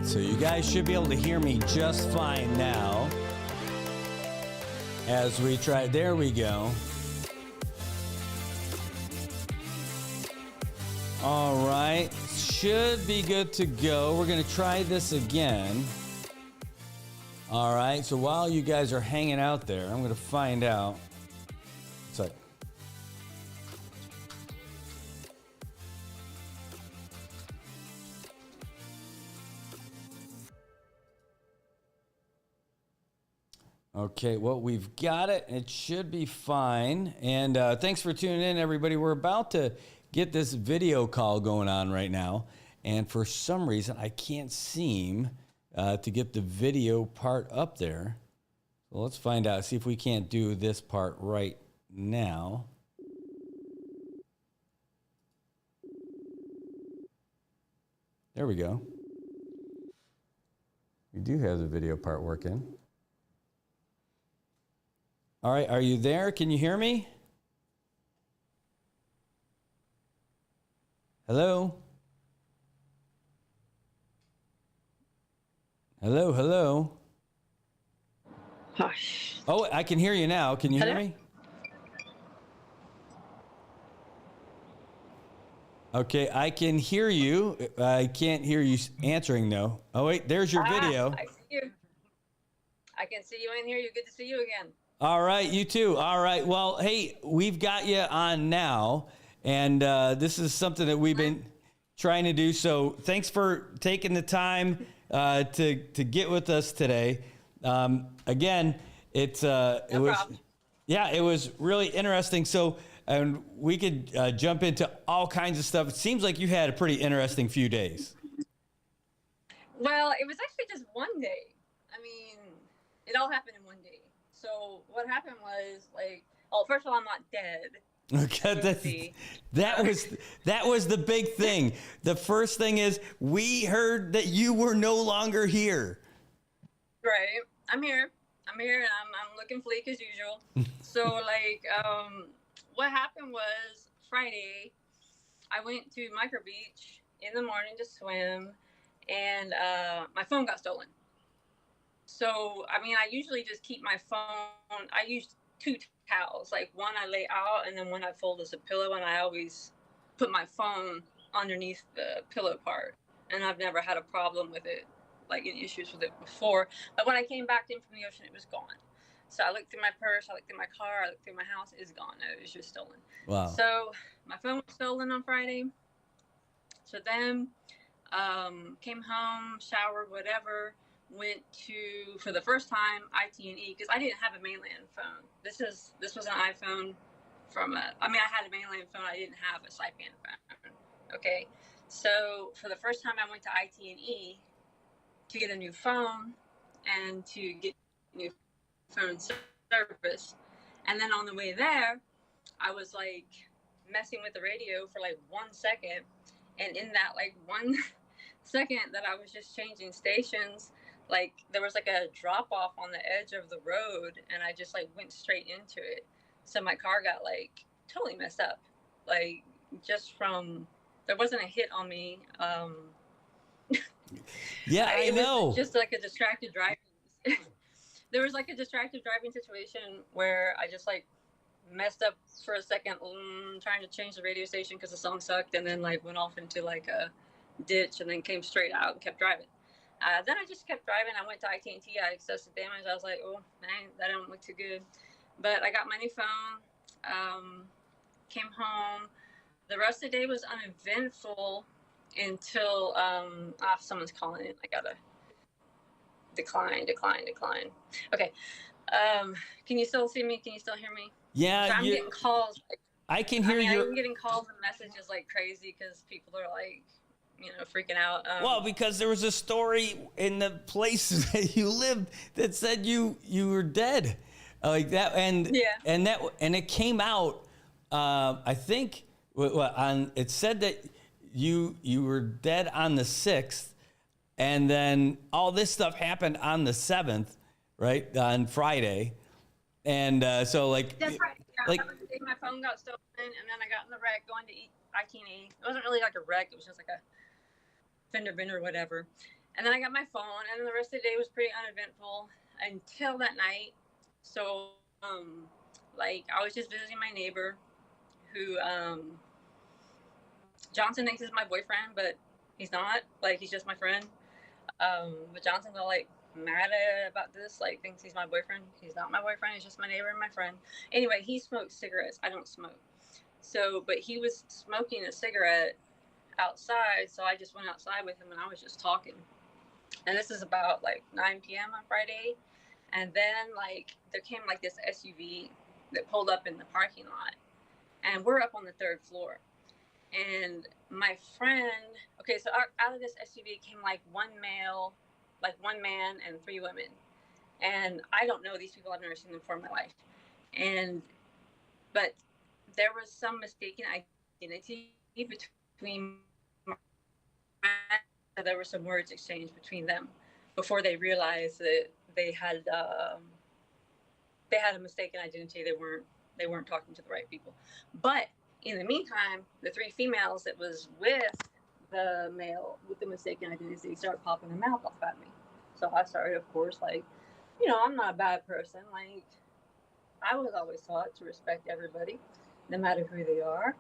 So you guys should be able to hear me just fine now. As we try, there we go. All right, should be good to go. We're gonna try this again. All right, so while you guys are hanging out there, I'm gonna find out. So, okay, well, we've got it. It should be fine. And thanks for tuning in, everybody. We're about to get this video call going on right now. And for some reason, I can't seem to get the video part up there. So let's find out, see if we can't do this part right now. There we go. We do have the video part working. All right, are you there? Can you hear me? Hello? Hello, hello. Hush. Oh, I can hear you now. Can you hear me? Okay, I can hear you. I can't hear you answering though. Oh wait, there's your video. I see you. I can see you and hear you. Good to see you again. All right, you too. All right. Well, hey, we've got you on now, and this is something that we've been trying to do. So thanks for taking the time to get with us today. Again, it was really interesting. So, and we could jump into all kinds of stuff. It seems like you had a pretty interesting few days. Well, it was actually just one day. I mean, it all happened in one day. So what happened was, like, oh, first of all, I'm not dead. Okay, that was the big thing. The first thing is we heard that you were no longer here. Right, I'm here, and I'm looking fleek as usual. So, like, what happened was Friday, I went to Micro Beach in the morning to swim, and my phone got stolen. So, I mean, I usually just keep my phone. I use two towels, like one I lay out and then one I fold as a pillow, and I always put my phone underneath the pillow part. And I've never had a problem with it, like any issues with it before. But when I came back in from the ocean, it was gone. So I looked through my purse, I looked through my car, I looked through my house, it's gone. It was just stolen. Wow. So my phone was stolen on Friday. So then came home, showered, whatever. Went to, for the first time, IT&E, because I didn't have a mainland phone. This was an iPhone from I had a mainland phone, I didn't have a Saipan phone. Okay, so for the first time I went to IT&E to get a new phone and to get new phone service. And then on the way there, I was like messing with the radio for like 1 second. And in that like 1 second that I was just changing stations, like there was like a drop off on the edge of the road, and I just like went straight into it. So my car got like totally messed up, like just from, there wasn't a hit on me. Yeah, I know. Was just like a distracted driving. There was like a distracted driving situation where I just like messed up for a second, trying to change the radio station because the song sucked, and then like went off into like a ditch and then came straight out and kept driving. Then I just kept driving. I went to IT&T. I had excessive damage. I was like, oh, man, that don't look too good. But I got my new phone, came home. The rest of the day was uneventful until someone's calling in. I got to decline. Okay. Can you still see me? Can you still hear me? Yeah. So I'm getting calls. Like, I can hear you. I'm getting calls and messages like crazy because people are like, freaking out. Well, because there was a story in the place that you lived that said you were dead, like that, and it came out. I think it said that you were dead on the 6th, and then all this stuff happened on the 7th, right, on Friday, and so like that's right. Yeah, like that was the day my phone got stolen, and then I got in the wreck going to IT&E. It wasn't really like a wreck; it was just like a fender bender or whatever. And then I got my phone, and the rest of the day was pretty uneventful until that night. So, like, I was just visiting my neighbor who, Johnson thinks is my boyfriend, but he's not. Like, he's just my friend. But Johnson's all like mad about this, like, thinks he's my boyfriend. He's not my boyfriend, he's just my neighbor and my friend. Anyway, he smokes cigarettes. I don't smoke. So, but he was smoking a cigarette outside, so I just went outside with him and I was just talking. And this is about like 9 p.m. on Friday. And then, like, there came like this SUV that pulled up in the parking lot. And we're up on the 3rd floor. And my friend, okay, so out of this SUV came like one male, like one man and 3 women. And I don't know these people, I've never seen them before in my life. But there was some mistaken identity between, there were some words exchanged between them before they realized that they had a mistaken identity. They weren't talking to the right people. But in the meantime, the 3 females that was with the male with the mistaken identity started popping their mouth off at me. So I started, of course, like, I'm not a bad person. Like, I was always taught to respect everybody, no matter who they are.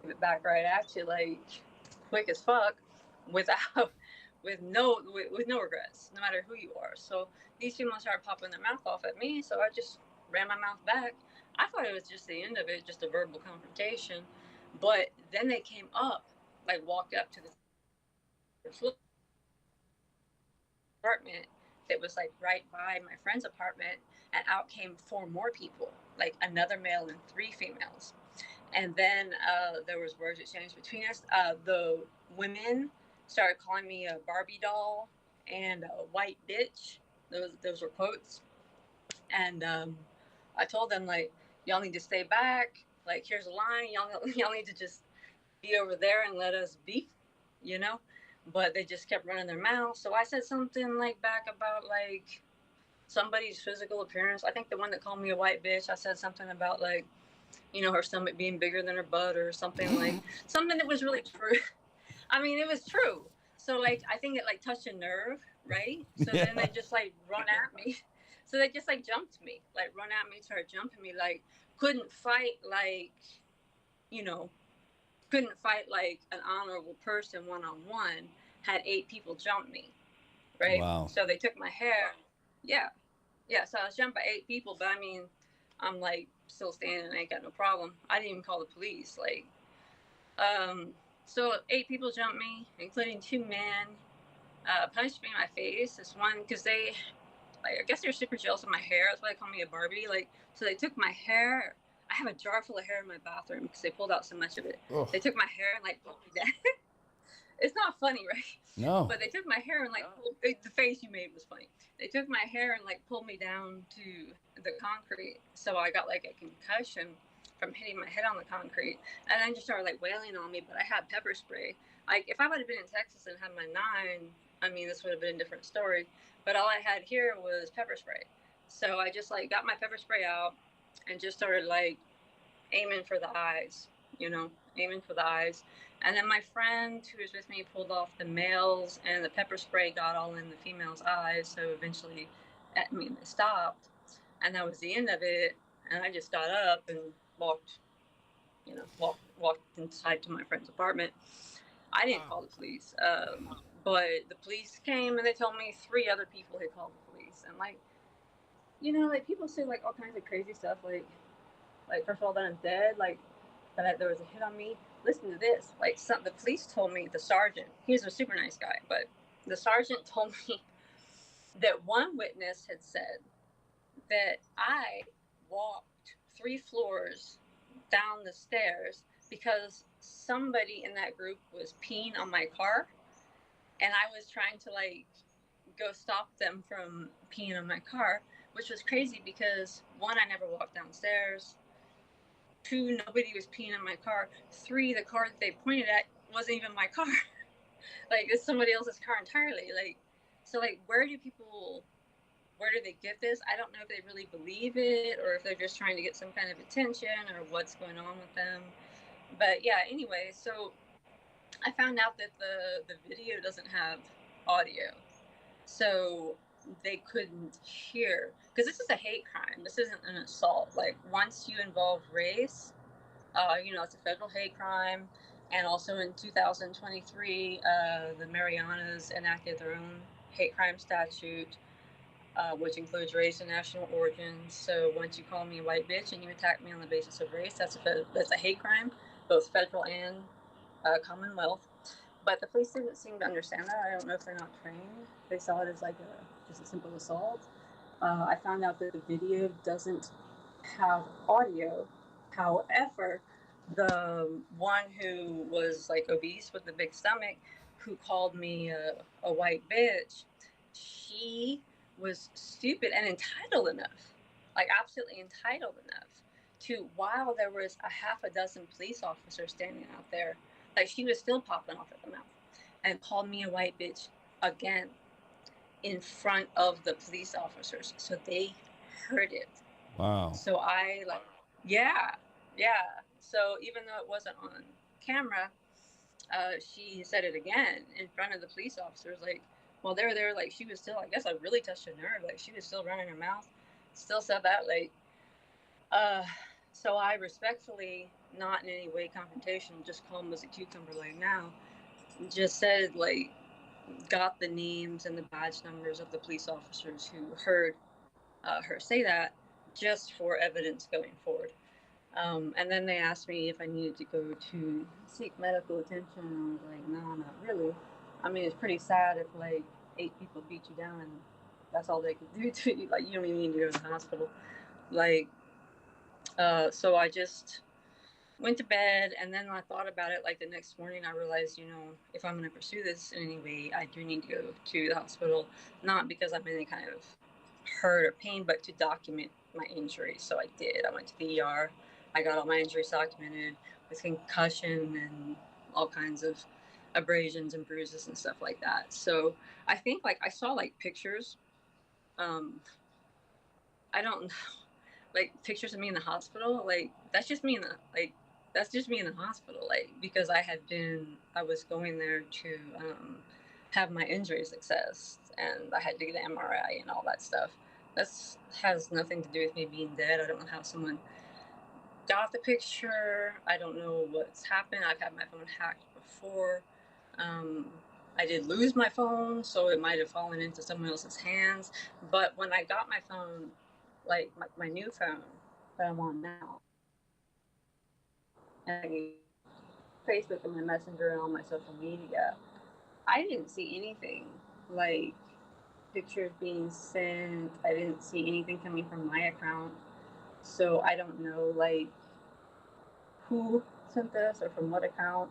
Give it back right at you, like, quick as fuck, without with no regrets, no matter who you are. So these females started popping their mouth off at me, so I just ran my mouth back. I thought it was just the end of it, just a verbal confrontation. But then they came up, like, walked up to the apartment that was like right by my friend's apartment, and out came 4 more people, like another male and 3 females. And then there was words exchanged between us. The women started calling me a Barbie doll and a white bitch. Those were quotes. And I told them, like, y'all need to stay back. Like, here's a line. Y'all need to just be over there and let us be, But they just kept running their mouths. So I said something like back about like somebody's physical appearance. I think the one that called me a white bitch, I said something about like, her stomach being bigger than her butt or something, like something that was really true. I mean, it was true. So, like, I think it like touched a nerve, right? So then they just like run at me. So they just like jumped me, like run at me, started jumping me, like couldn't fight like, couldn't fight like an honorable person one-on-one, had 8 people jump me, right? Wow. So they took my hair. Yeah. So I was jumped by 8 people, but I mean, I'm like still standing, I ain't got no problem. I didn't even call the police. Like, so 8 people jumped me, including 2 men, punched me in my face. This one, because they, like, I guess they're super jealous of my hair. That's why they call me a Barbie. Like, so they took my hair. I have a jar full of hair in my bathroom because they pulled out so much of it. Ugh. They took my hair and like pulled me down. It's not funny, right? No. But they took my hair and like the face you made was funny. They took my hair and like pulled me down to the concrete, so I got like a concussion from hitting my head on the concrete, and then just started like wailing on me. But I had pepper spray. Like, if I would have been in Texas and had my 9, I mean, this would have been a different story. But all I had here was pepper spray, so I just like got my pepper spray out and just started like aiming for the eyes, aiming for the eyes. And then my friend who was with me pulled off the males, and the pepper spray got all in the females' eyes. So eventually, it stopped, and that was the end of it. And I just got up and walked inside to my friend's apartment. I didn't call the police, but the police came and they told me 3 other people had called the police. And like, like people say like all kinds of crazy stuff, like first of all that I'm dead, like that there was a hit on me. Listen to this. Like, the police told me, the sergeant, he's a super nice guy, but the sergeant told me that one witness had said that I walked 3 floors down the stairs because somebody in that group was peeing on my car, and I was trying to like go stop them from peeing on my car, which was crazy because 1, I never walked downstairs. 2, nobody was peeing in my car. 3, the car that they pointed at wasn't even my car. Like, it's somebody else's car entirely. Like, so like, where do they get this? I don't know if they really believe it or if they're just trying to get some kind of attention or what's going on with them. But yeah, anyway, so I found out that the video doesn't have audio, so they couldn't hear, because this is a hate crime. This isn't an assault. Like, once you involve race, it's a federal hate crime. And also in 2023, the Marianas enacted their own hate crime statute, which includes race and national origin. So once you call me a white bitch and you attack me on the basis of race, that's a hate crime, both federal and Commonwealth. But the police didn't seem to understand that. I don't know if they're not trained. They saw it as like just a simple assault. I found out that the video doesn't have audio. However, the one who was like obese with the big stomach, who called me a white bitch, she was stupid and entitled enough, like absolutely entitled enough to, while there was a half a dozen police officers standing out there, like she was still popping off at the mouth, and called me a white bitch again in front of the police officers. So they heard it. Wow. So I yeah. So even though it wasn't on camera, she said it again in front of the police officers. Like, well, they were there. Like, she was still, I guess I really touched a nerve. Like, she was still running her mouth. Still said that. Like, so I respectfully, not in any way confrontational, just calm as a cucumber like now, just said, like, got the names and the badge numbers of the police officers who heard her say that, just for evidence going forward. And then they asked me if I needed to go to seek medical attention. I was like, no, not really. I mean, it's pretty sad if like 8 people beat you down and that's all they could do to you. Like, you don't even need to go to the hospital. Like, so I just went to bed, and then I thought about it. Like, the next morning, I realized, if I'm going to pursue this in any way, I do need to go to the hospital, not because I'm in any kind of hurt or pain, but to document my injury. So I did. I went to the ER. I got all my injuries documented with concussion and all kinds of abrasions and bruises and stuff like that. So I think, like, I saw like pictures. I don't know, like pictures of me in the hospital. Like, that's just me in the hospital. Like, because I was going there to have my injuries assessed, and I had to get an MRI and all that stuff. That has nothing to do with me being dead. I don't know how someone got the picture. I don't know what's happened. I've had my phone hacked before. I did lose my phone, so it might have fallen into someone else's hands. But when I got my phone, like my new phone that I'm on now, and Facebook and my Messenger and all my social media, I didn't see anything like pictures being sent. I didn't see anything coming from my account. So I don't know, like, who sent this or from what account,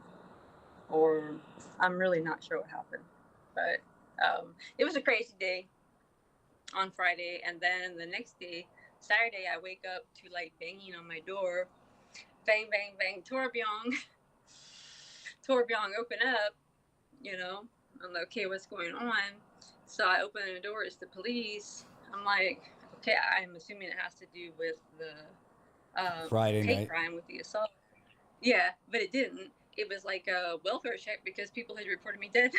or I'm really not sure what happened. But it was a crazy day on Friday. And then the next day, Saturday, I wake up to like banging on my door. Bang, bang, bang, Torbjorn. Torbjorn, open up. I'm like, okay, what's going on? So I open the door, it's the police. I'm like, okay, I'm assuming it has to do with the Friday hate night crime with the assault. Yeah, but it didn't. It was like a welfare check because people had reported me dead.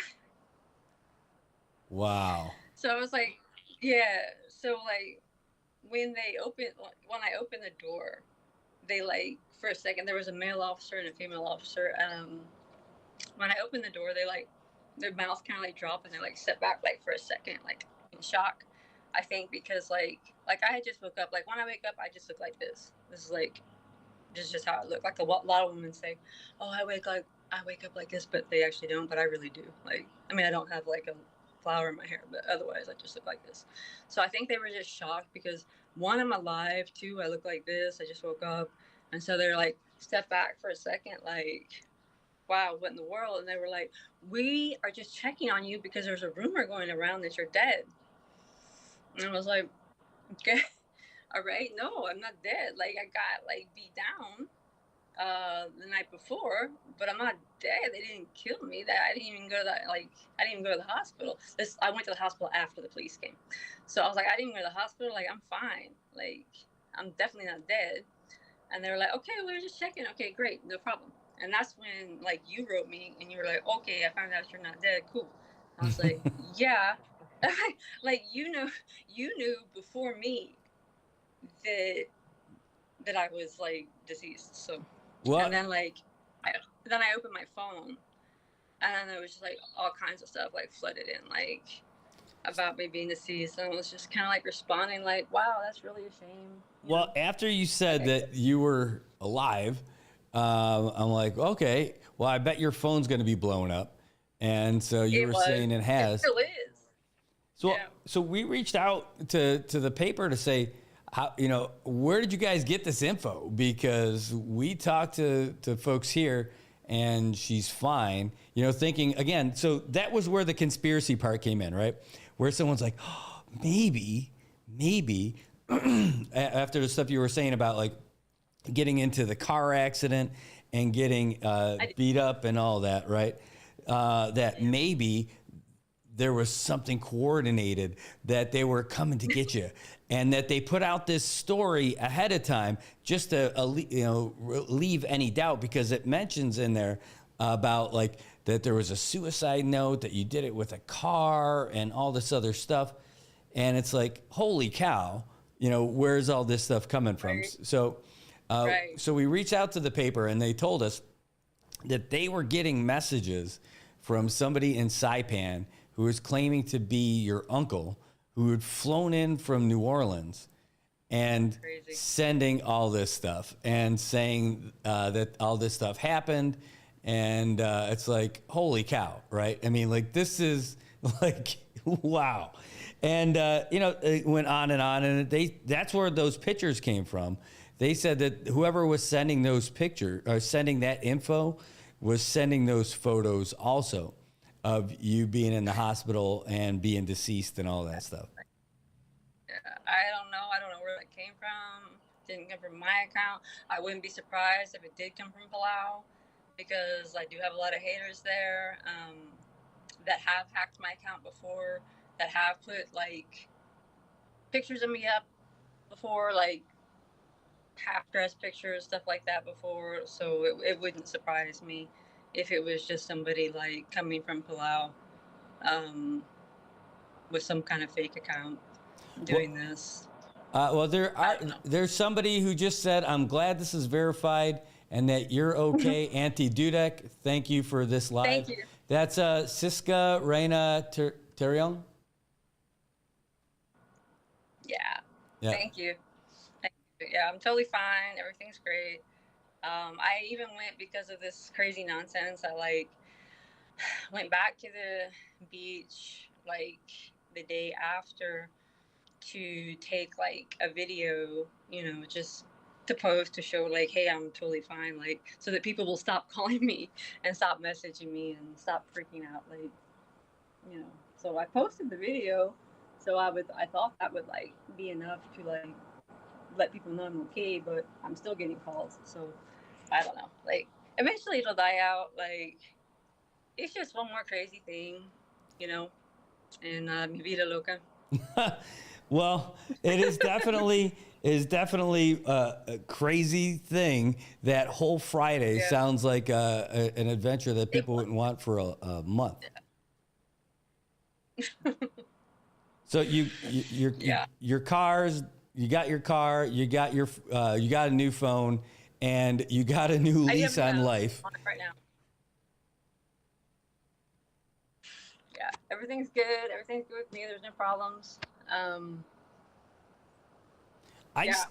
Wow. So I was like, yeah. So like when I opened the door, they like, for a second, there was a male officer and a female officer. When I opened the door, they like, their mouth kind of like dropped and they like step back like for a second, like in shock. I think because like I had just woke up. Like when I wake up, I just look like this. This is just how I look. Like a lot of women say, "Oh, I wake up like this," but they actually don't. But I really do. Like, I mean, I don't have like a flower in my hair, but otherwise, I just look like this. So I think they were just shocked because, one, I'm alive. Two, I look like this. I just woke up, and so they're like, step back for a second, like, wow, what in the world? And they were like, we are just checking on you because there's a rumor going around that you're dead. And I was like, okay, all right, no, I'm not dead. Like, I got like beat down the night before, but I'm not dead. They didn't kill me. I didn't even go to the hospital. I went to the hospital after the police came. So I was like, I didn't even go to the hospital. Like, I'm fine. Like, I'm definitely not dead. And they were like, okay, we're just checking. Okay, great, no problem. And that's when like you wrote me and you were like, okay, I found out you're not dead. Cool. I was like, yeah. Like, you knew before me that I was like deceased. So, what? And then like, then I opened my phone, and then there was just like all kinds of stuff like flooded in, like about me being deceased, and I was just kind of like responding like, wow, that's really a shame. Well, after you said that you were alive, I'm like, okay, well, I bet your phone's going to be blown up. And so you were saying it has. It still is. So, Yeah. so we reached out to the paper to say, how, where did you guys get this info? Because we talked to folks here and she's fine, thinking again. So that was where the conspiracy part came in, right? Where someone's like, oh, maybe after the stuff you were saying about like getting into the car accident and getting beat up and all that, right? That maybe there was something coordinated, that they were coming to get you, and that they put out this story ahead of time just to leave any doubt, because it mentions in there about like that there was a suicide note, that you did it with a car and all this other stuff. And it's like, holy cow, where's all this stuff coming from? Right. So we reached out to the paper and they told us that they were getting messages from somebody in Saipan who was claiming to be your uncle, who had flown in from New Orleans and sending all this stuff and saying that all this stuff happened. And it's like, holy cow, right? I mean, like, this is like, wow. And, it went on, and that's where those pictures came from. They said that whoever was sending those pictures or sending that info was sending those photos also of you being in the hospital and being deceased and all that stuff. I don't know. I don't know where that came from. It didn't come from my account. I wouldn't be surprised if it did come from Palau, because I do have a lot of haters there that have hacked my account before, that have put like pictures of me up before, like half-dressed pictures, stuff like that before. So it wouldn't surprise me if it was just somebody like coming from Palau with some kind of fake account doing this. Well, there's somebody who just said, I'm glad this is verified and that you're okay. Auntie Dudek, thank you for this live. Thank you. That's Siska Reina Terion. Yeah. Thank you. Yeah, I'm totally fine. Everything's great. I even went, because of this crazy nonsense, I like went back to the beach like the day after to take like a video, just to post to show like, hey, I'm totally fine, like, so that people will stop calling me and stop messaging me and stop freaking out, like, so I posted the video. So I thought that would like be enough to like let people know I'm okay, but I'm still getting calls. So I don't know, like, eventually it'll die out. Like, it's just one more crazy thing, and mi vida loca. Well, it is definitely a crazy thing. That whole Friday sounds like an adventure that people wouldn't want for a month. So your cars, you got your car, you got a new phone, and you got a new lease on life. Right now. Yeah, everything's good. Everything's good with me. There's no problems. That's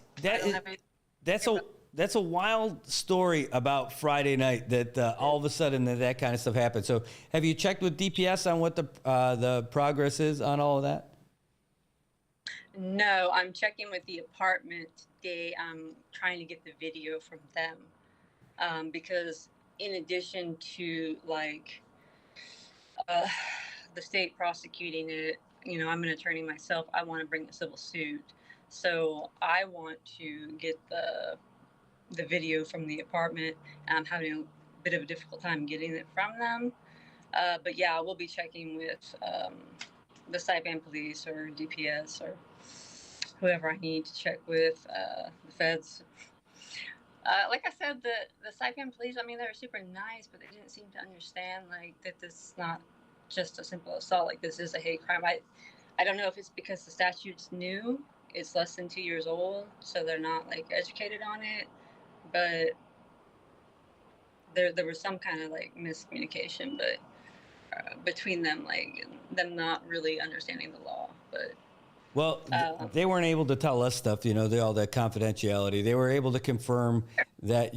a wild story about Friday night, that all of a sudden that kind of stuff happened. So have you checked with DPS on what the progress is on all of that? No, I'm checking with the apartment today. I'm trying to get the video from them, because in addition to like the state prosecuting it, I'm an attorney myself. I want to bring a civil suit, so I want to get the video from the apartment. I'm having a bit of a difficult time getting it from them, but yeah, we'll be checking with the Saipan police or DPS or whoever I need to check with, the feds. Like I said, the Saipan police, I mean, they were super nice, but they didn't seem to understand, like, that this is not just a simple assault. Like, this is a hate crime. I don't know if it's because the statute's new, it's less than 2 years old, so they're not, like, educated on it, but there was some kind of, like, miscommunication, but between them, like, them not really understanding the law, but... Well, they weren't able to tell us stuff, you know, all that confidentiality. They were able to confirm that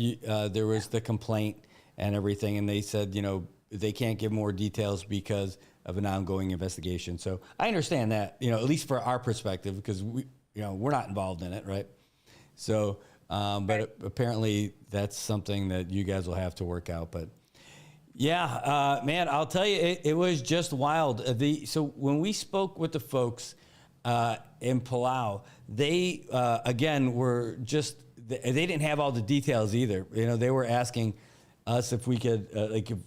there was the complaint and everything, and they said, you know, they can't give more details because of an ongoing investigation. So I understand that, you know, at least for our perspective, because we're not involved in it, right? So, but apparently that's something that you guys will have to work out. But yeah, man, I'll tell you, it was just wild. So when we spoke with the folks in Palau, they again were just they didn't have all the details either. You know, they were asking us if we could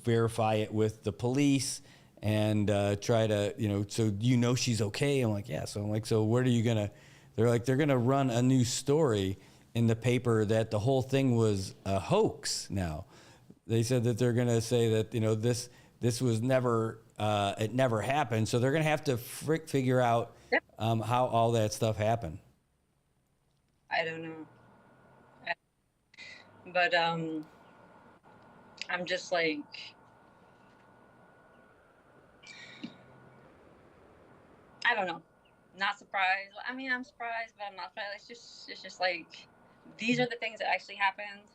verify it with the police and try to, you know, so she's okay. I'm like, yeah. So I'm like, so what are you gonna? They're like, they're gonna run a new story in the paper that the whole thing was a hoax. Now, they said that they're gonna say that, you know, this was never it never happened. So they're gonna have to figure out how all that stuff happened. I don't know, but I'm just like, I don't know, not surprised. I mean, I'm surprised, but I'm not surprised. It's just like, these are the things that actually happened,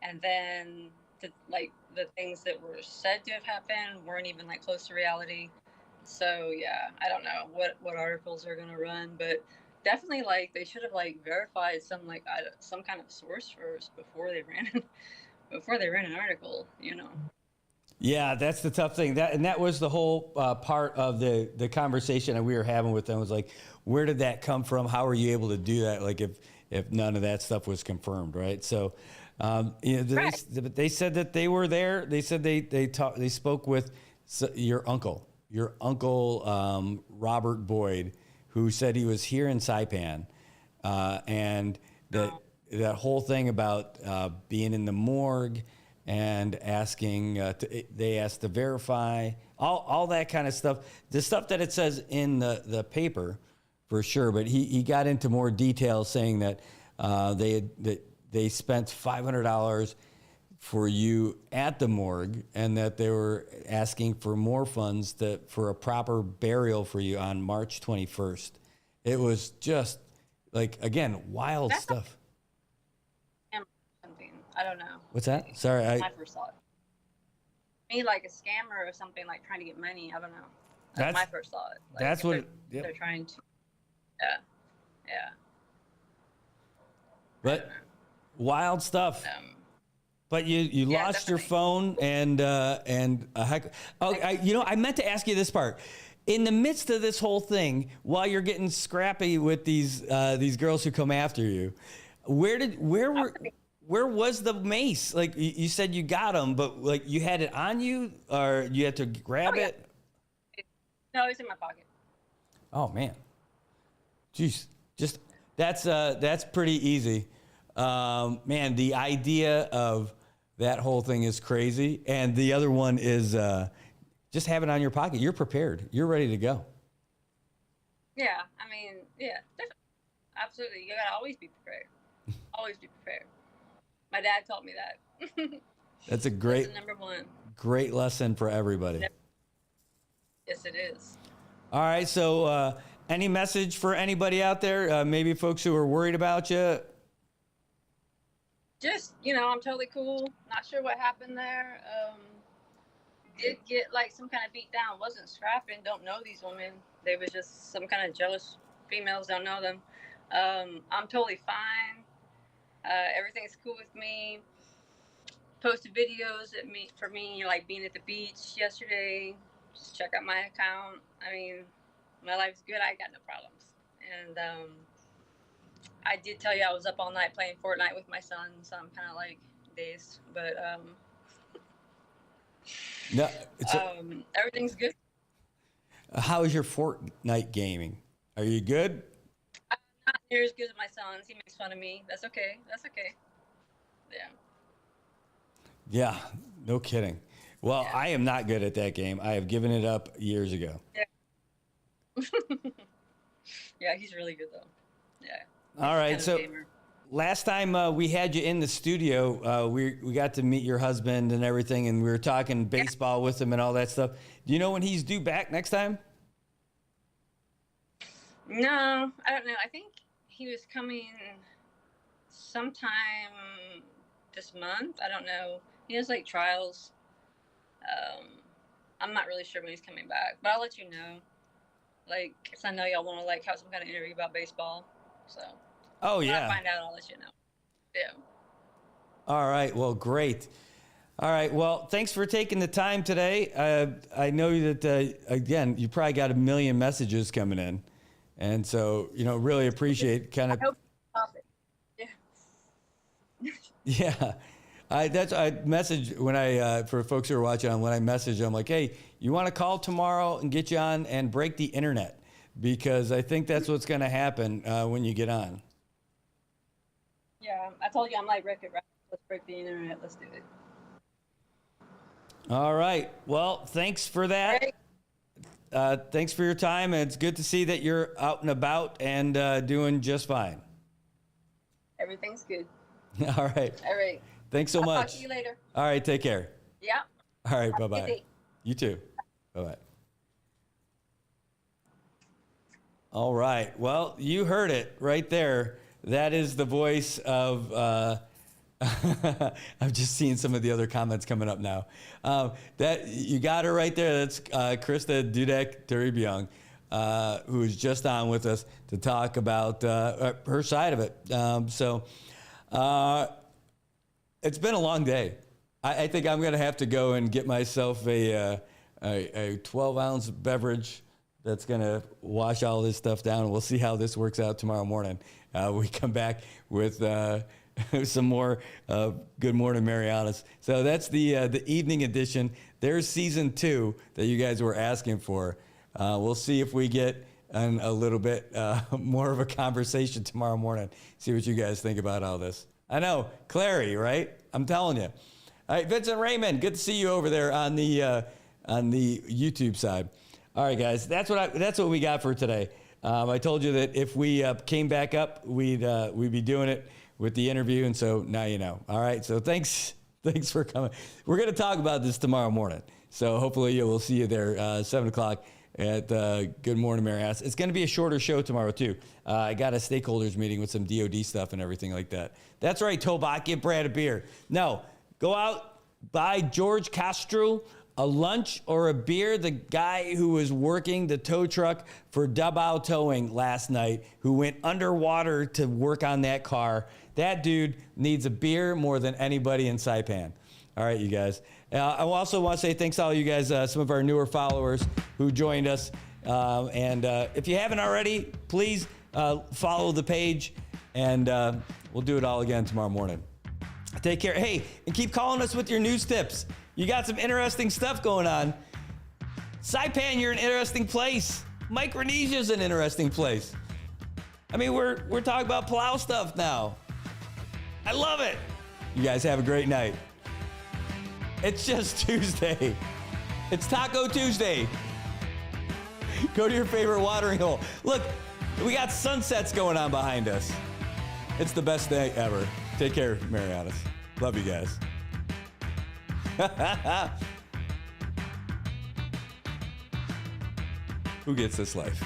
and then the things that were said to have happened weren't even like close to reality. So yeah, I don't know what articles are gonna run, but definitely like they should have like verified some kind of source first before they ran an article, you know. Yeah, that's the tough thing. That was the whole part of the conversation that we were having with them, was like, where did that come from? How are you able to do that? Like if none of that stuff was confirmed, right? So, they said that they were there. They said they spoke with your uncle Robert Boyd, who said he was here in Saipan, and that whole thing about being in the morgue and asking, they asked to verify all that kind of stuff. The stuff that it says in the paper, for sure. But he got into more detail, saying that they spent $500 for you at the morgue, and that they were asking for more funds for a proper burial for you on March 21st. It was just like, again, wild stuff. Something, I don't know. What's that? Sorry, I first thought. Me, like a scammer or something, like trying to get money. I don't know. That's my first thought. Like, that's what they're trying to. Yeah. But wild stuff. But you lost your phone and I meant to ask you this part. In the midst of this whole thing, while you're getting scrappy with these girls who come after you, where was the mace? Like you said, you got them, but like you had it on you, or you had to grab it? No, it's in my pocket. Oh man, jeez, just that's pretty easy. Man, the idea of that whole thing is crazy. And the other one is just have it on your pocket. You're prepared. You're ready to go. Yeah, I mean, yeah, definitely. Absolutely. You gotta always be prepared. Always be prepared. My dad taught me that. That's a great, number one. Great lesson for everybody. Yes, it is. All right. So any message for anybody out there? Maybe folks who are worried about you? Just, I'm totally cool. Not sure what happened there. Did get like some kind of beat down. Wasn't scrapping. Don't know these women. They was just some kind of jealous females. Don't know them. I'm totally fine. Everything's cool with me. Posted videos for me, like being at the beach yesterday. Just check out my account. I mean, my life's good. I got no problems. And I did tell you I was up all night playing Fortnite with my son, so I'm kind of like dazed. But no, everything's good. How is your Fortnite gaming? Are you good? I'm not near as good as my son's. He makes fun of me. That's okay. Yeah, no kidding. Well, I am not good at that game. I have given it up years ago. Yeah. Yeah, he's really good though. Yeah. All right, so last time we had you in the studio, we got to meet your husband and everything, and we were talking baseball with him and all that stuff. Do you know when he's due back next time? No, I don't know. I think he was coming sometime this month. I don't know. He has like trials. I'm not really sure when he's coming back, but I'll let you know. Like, cause I know y'all want to like have some kind of interview about baseball. So. Oh when yeah. I find out, I'll let you know. Yeah. All right. Well, great. All right. Well, thanks for taking the time today. I know that again, you probably got a million messages coming in, and so really appreciate kind of. I hope you stop it. Yeah. I message when for folks who are watching, when I message, I'm like, hey, you want to call tomorrow and get you on and break the internet, because I think that's what's going to happen when you get on. Yeah, I told you I'm like Wreck-It Ralph. Let's break the internet. Let's do it. All right. Well, thanks for that. Thanks for your time. And it's good to see that you're out and about and doing just fine. Everything's good. All right. All right. Thanks so much. Talk to you later. All right. Take care. Yeah. All right. Bye-bye. You too. Bye-bye. All right. Well, you heard it right there. That is the voice of, I'm just seeing some of the other comments coming up now. That you got her right there. That's Krista Dudek-Turibyung, who is just on with us to talk about her side of it. It's been a long day. I think I'm going to have to go and get myself a 12-ounce beverage that's going to wash all this stuff down. We'll see how this works out tomorrow morning. We come back with some more Good Morning Marianas. So that's the evening edition. There's season 2 that you guys were asking for. We'll see if we get a little bit more of a conversation tomorrow morning. See what you guys think about all this. I know, Clary, right? I'm telling you. All right, Vincent Raymond, good to see you over there on the YouTube side. All right, guys, that's what we got for today. I told you that if we came back up, we'd be doing it with the interview, and so now you know. All right, so thanks for coming. We're going to talk about this tomorrow morning, so hopefully we'll see you there 7 o'clock at Good Morning Marianas. It's going to be a shorter show tomorrow too. I got a stakeholders meeting with some DOD stuff and everything like that. That's right, Tobach, give Brad a beer. No, go out, buy George Castro a lunch or a beer. The guy who was working the tow truck for Dabao Towing last night, who went underwater to work on that car, that dude needs a beer more than anybody in Saipan. All right, you guys. I also want to say thanks to all you guys, some of our newer followers who joined us. And if you haven't already, please follow the page, and we'll do it all again tomorrow morning. Take care. Hey, and keep calling us with your news tips. You got some interesting stuff going on. Saipan, you're an interesting place. Micronesia's an interesting place. I mean, we're talking about Palau stuff now. I love it. You guys have a great night. It's just Tuesday. It's Taco Tuesday. Go to your favorite watering hole. Look, we got sunsets going on behind us. It's the best day ever. Take care, Marianas. Love you guys. Who gets this life?